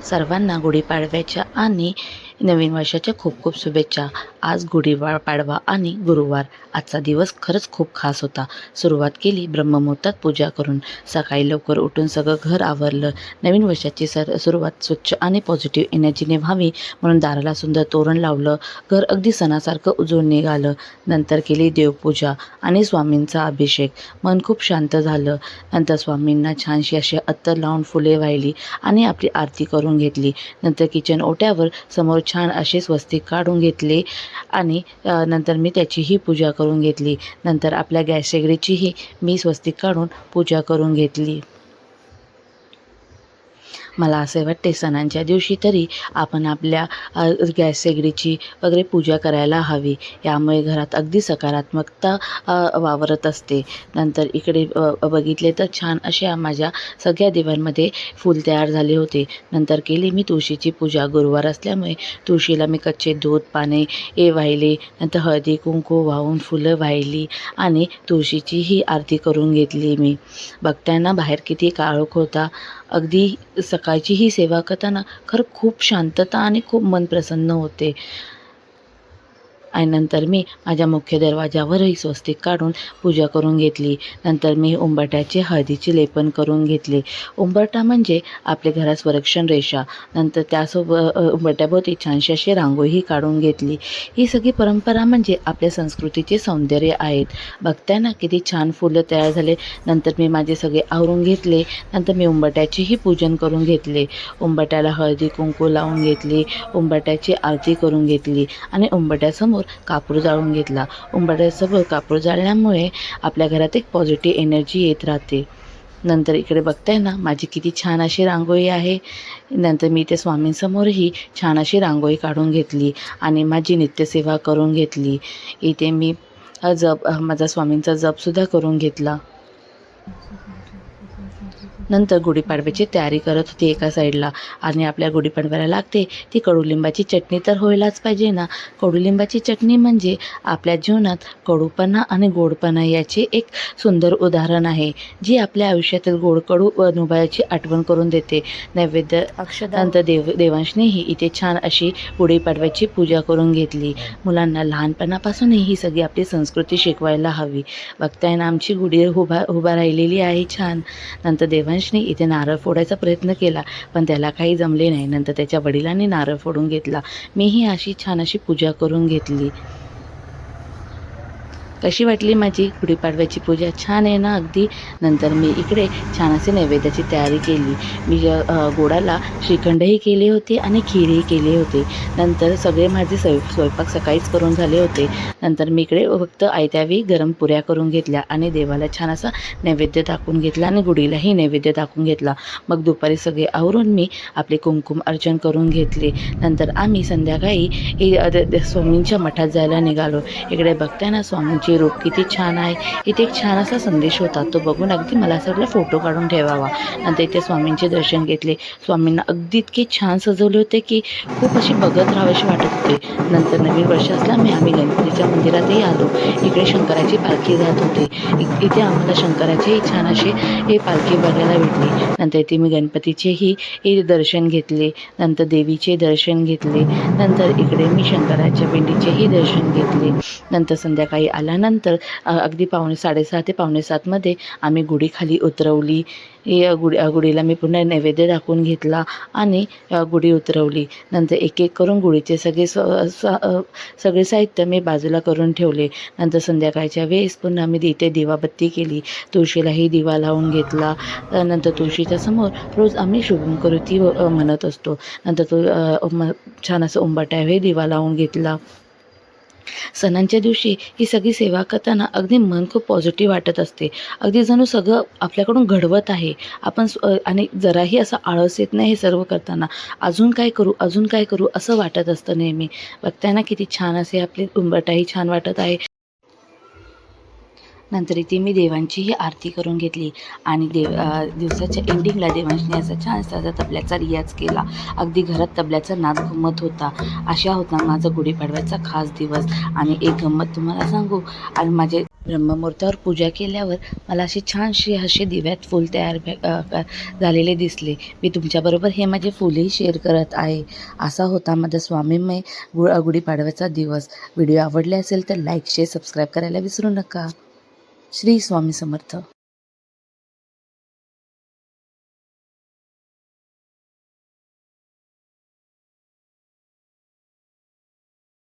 सर्वांना गुढीपाडव्याच्या आणि नवीन वर्षाच्या खूप खूप शुभेच्छा. आज गुढीपाडवा आणि गुरुवार. आजचा दिवस खरंच खूप खास होता. सुरुवात केली ब्रह्ममुहूर्तात पूजा करून. सकाळी लवकर उठून सगळं घर आवरलं. नवीन वर्षाची सुरुवात स्वच्छ आणि पॉझिटिव्ह एनर्जीने व्हावी म्हणून दाराला सुंदर तोरण लावलं. घर अगदी सणासारखं उजळून निघालं. नंतर केली देवपूजा आणि स्वामींचा अभिषेक. मन खूप शांत झालं. नंतर स्वामींना छानशी अशी अत्तर लावून फुले वाहिली आणि आपली आरती करून घेतली. नंतर किचन ओट्यावर समोर छान असे स्वस्तिक काढून घेतले आणि नंतर मी त्याचीही पूजा करून घेतली. नंतर आपल्या गॅस शेगडीचीही मी स्वस्तिक काढून पूजा करून घेतली. मला असे वाटते सणांच्या दिवशी तरी आपण आपल्या गॅस शेगडीची वगैरे पूजा करायला हवी. यामुळे घरात अगदी सकारात्मकता वावरत असते. नंतर इकडे बघितले तर छान अशा माझ्या सगळ्या दिव्यांमध्ये फूल तयार झाले होते. नंतर केली मी तुळशीची पूजा. गुरुवार असल्यामुळे तुळशीला मी कच्चे दूध पाने वाहिले. नंतर हळदी कुंकू वाहून फुलं वाहिली आणि तुळशीचीही आरती करून घेतली. मी बघताना बाहेर किती काळोख होता. अगदी सकाळची ही सेवा करताना खरं खूप शांतता आणि खूप मन प्रसन्न होते. आणि नंतर मी माझ्या मुख्य दरवाजावरही स्वस्तिक काढून पूजा करून घेतली. नंतर मी उंबरठ्याचे हळदीचे लेपन करून घेतले. उंबरठा म्हणजे आपल्या घरात संरक्षण रेषा. नंतर त्यासोबत उंबरठ्याभोवती छानशी अशी रांगोळीही काढून घेतली. ही सगळी परंपरा म्हणजे आपल्या संस्कृतीचे सौंदर्य आहेत. बघताना किती छान फुलं तयार झाले. नंतर मी माझे सगळे आवरून घेतले. नंतर मी उंबरठ्याचेही पूजन करून घेतले. उंबरठ्याला हळदी कुंकू लावून घेतली. उंबरठ्याची आरती करून घेतली आणि उंबरठ्यासमोर कापूर जाळून घेतला. उंबरठ्यासमोर कापूर जाळल्यामुळे आपल्या घरात एक पॉझिटिव्ह एनर्जी येत राहते. नंतर इकडे बघताय ना माझी किती छान अशी रांगोळी आहे. नंतर मी त्या स्वामींसमोरही छान अशी रांगोळी काढून घेतली आणि माझी नित्यसेवा करून घेतली. इथे मी माझा स्वामींचा जपसुद्धा करून घेतला. नंतर गुढीपाडव्याची तयारी करत होती एका साईडला आणि आपल्या गुढीपाडव्याला लागते ती कडुलिंबाची चटणी तर व्हायलाच पाहिजे ना. कडुलिंबाची चटणी म्हणजे आपल्या जीवनात कडूपणा आणि गोडपणा याचे एक सुंदर उदाहरण आहे, जी आपल्या आयुष्यातील गोडकडू अनुभवाची आठवण करून देते. नैवेद्य नंतर देवांशनेही इथे छान अशी गुढीपाडव्याची पूजा करून घेतली. मुलांना लहानपणापासूनही ही सगळी आपली संस्कृती शिकवायला हवी. बघताय ना आमची गुढी उभा राहिलेली आहे छान. नंतर देवांशने इथे नारळ फोडायचा प्रयत्न केला, पण त्याला काही जमले नाही. नंतर त्याच्या वडिलांनी नारळ फोडून घेतला. मीही अशी छान अशी पूजा करून घेतली. कशी वाटली माझी गुढीपाडव्याची पूजा? छान आहे ना अगदी. नंतर मी इकडे छान असे नैवेद्याची तयारी केली. मी गोडाला श्रीखंडही केले होते आणि खीरही केली होती. नंतर सगळे माझे स्वयंपाक सकाळीच करून झाले होते. नंतर मी इकडे फक्त आयत्यावेळी गरम पुऱ्या करून घेतल्या आणि देवाला छान असा नैवेद्य दाखवून घेतला आणि गुढीलाही नैवेद्य दाखवून घेतला. मग दुपारी सगळे आवरून मी आपले कुंकुम अर्चन करून घेतले. नंतर आम्ही संध्याकाळी स्वामींच्या मठात जायला निघालो. इकडे बघताना स्वामींची रूप किती छान आहे. इथे एक छान असा संदेश होता, तो बघून अगदी मला असं वाटलं फोटो काढून ठेवावा. नंतर इथे स्वामींचे दर्शन घेतले. स्वामींना अगदी इतके छान सजवले होते की खूप अशी बघत राहावीशी वाटत होते. नंतर नवीन वर्ष असल्यामुळे आम्ही गणपतीच्या मंदिरातही आलो. इकडे शंकराची पालखी जात होती. इथे आम्हाला शंकराचेही छान असे पालखी बघायला भेटली. नंतर इथे मी गणपतीचेही दर्शन घेतले. नंतर देवीचे दर्शन घेतले. नंतर इकडे मी शंकराच्या पिंडीचेही दर्शन घेतले. नंतर संध्याकाळी आल्यानंतर अगदी 6:30 ते 6:45मध्ये आम्ही गुढी खाली उतरवली. गुढीला मी पुन्हा नैवेद्य दाखवून घेतला आणि गुढी उतरवली. नंतर एक एक करून गुढीचे सगळे साहित्य मी बाजूला करून ठेवले. नंतर संध्याकाळच्या वेळेस पुन्हा मी इथे दिवाबत्ती केली. तुळशीलाही दिवा लावून घेतला. नंतर तुळशीच्या समोर रोज आम्ही शुभम करोती म्हणत असतो. नंतर तो छान असं उंबरठ्यावर दिवा लावून घेतला. सणांच्या दिवशी ही सगळी सेवा करताना अगदी मन खूप पॉझिटिव्ह वाटत असते. अगदी जणू सगळं आपल्याकडून घडवत आहे. आपण आणि जराही असा आळस येत नाही हे सर्व करताना. अजून काय करू असं वाटत असतं नेहमी. बघताना किती छान असे आपली उंबरठाही छान वाटत आहे. नंतर इथे मी देवांचीही आरती करून घेतली आणि दिवसाच्या एंडिंगला देवांशने असा छान साधा तबल्याचा रियाज केला. अगदी घरात तबल्याचा नाद घुमत होता. अशा होता माझा गुढीपाडव्याचा खास दिवस. आणि एक गंमत तुम्हाला सांगू, आणि माझे ब्रह्ममुहूर्तावर पूजा केल्यावर मला असे छानसे असे दिव्यात फूल तयार झालेले दिसले. मी तुमच्याबरोबर हे माझे फुलही शेअर करत आहे. असा होता माझा स्वामीमय गुढीपाडव्याचा दिवस. व्हिडिओ आवडले असेल तर लाईक, शेअर, सबस्क्राईब करायला विसरू नका. श्री स्वामी समर्थ.